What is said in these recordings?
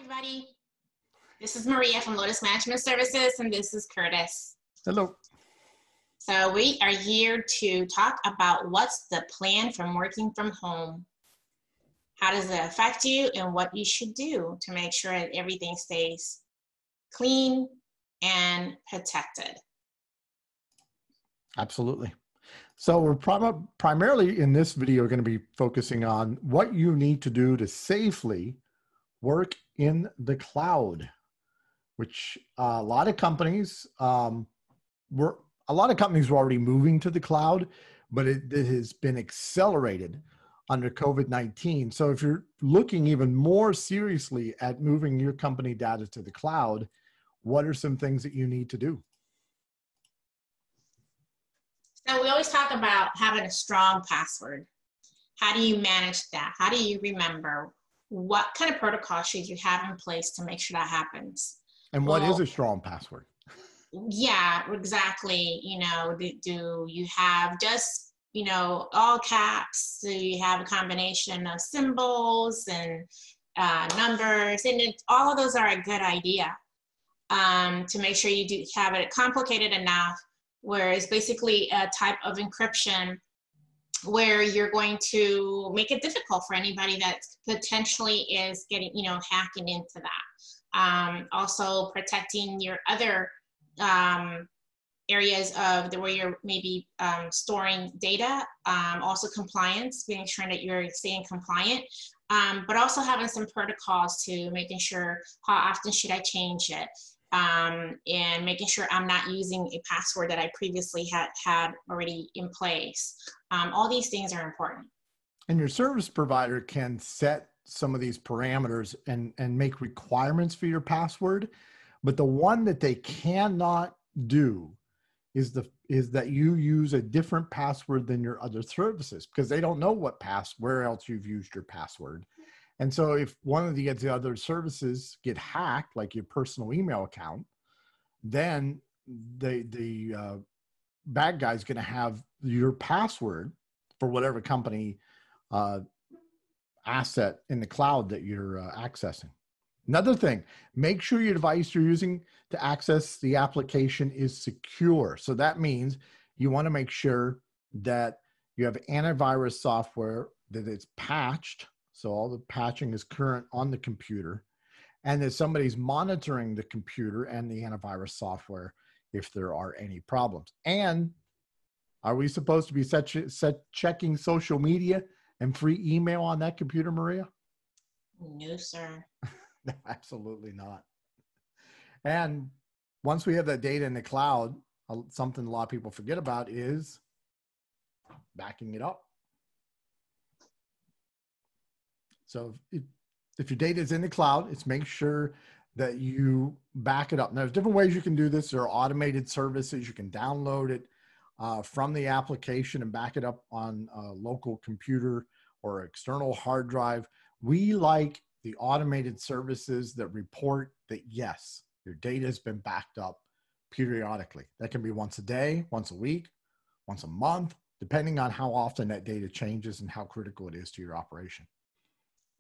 everybody. This is Maria from Lotus Management Services, and this is Curtis. Hello. So we are here to talk about what's the plan from working from home. How does it affect you and what you should do to make sure that everything stays clean and protected. Absolutely. So we're primarily in this video going to be focusing on what you need to do to safely work in the cloud, which a lot of companies were already moving to the cloud, but it has been accelerated under COVID-19. So if you're looking even more seriously at moving your company data to the cloud, what are some things that you need to do? So we always talk about having a strong password. How do you manage that? How do you remember? What kind of protocol should you have in place to make sure that happens? And what is a strong password? Yeah, exactly. Do you have just, all caps? Do you have a combination of symbols and numbers? And all of those are a good idea to make sure you do have it complicated enough where it's basically a type of encryption where you're going to make it difficult for anybody that potentially is getting, hacking into that. Also protecting your other areas of where you're maybe storing data, also compliance, making sure that you're staying compliant, but also having some protocols to making sure how often should I change it, and making sure I'm not using a password that I previously had already in place. All these things are important. And your service provider can set some of these parameters and make requirements for your password. But the one that they cannot do is that you use a different password than your other services, because they don't know where else you've used your password. And so if one of the other services get hacked, like your personal email account, then the bad guy's going to have your password for whatever company asset in the cloud that you're accessing. Another thing, make sure your device you're using to access the application is secure. So that means you want to make sure that you have antivirus software, that it's patched. So all the patching is current on the computer, and that somebody's monitoring the computer and the antivirus software if there are any problems. And are we supposed to be checking social media and free email on that computer, Maria? No, sir. Absolutely not. And once we have that data in the cloud, something a lot of people forget about is backing it up. So if your data is in the cloud, it's make sure that you back it up. Now, there's different ways you can do this. There are automated services. You can download it from the application and back it up on a local computer or external hard drive. We like the automated services that report that, yes, your data has been backed up periodically. That can be once a day, once a week, once a month, depending on how often that data changes and how critical it is to your operation.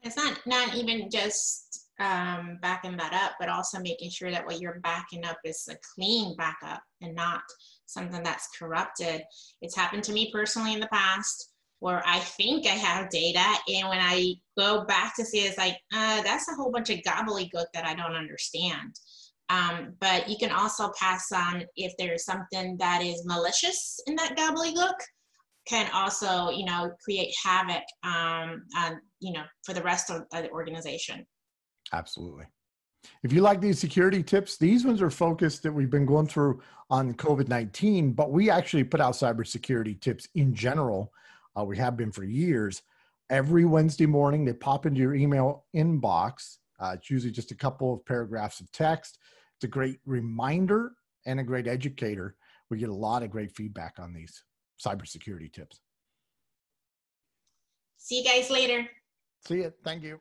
It's not even just backing that up, but also making sure that what you're backing up is a clean backup and not something that's corrupted. It's happened to me personally in the past where I think I have data, and when I go back to see it, it's like, that's a whole bunch of gobbledygook that I don't understand. But you can also pass on if there's something that is malicious in that gobbledygook, can also, create havoc, for the rest of the organization. Absolutely. If you like these security tips, these ones are focused that we've been going through on COVID-19, but we actually put out cybersecurity tips in general. We have been for years. Every Wednesday morning, they pop into your email inbox. It's usually just a couple of paragraphs of text. It's a great reminder and a great educator. We get a lot of great feedback on these cybersecurity tips. See you guys later. See you. Thank you.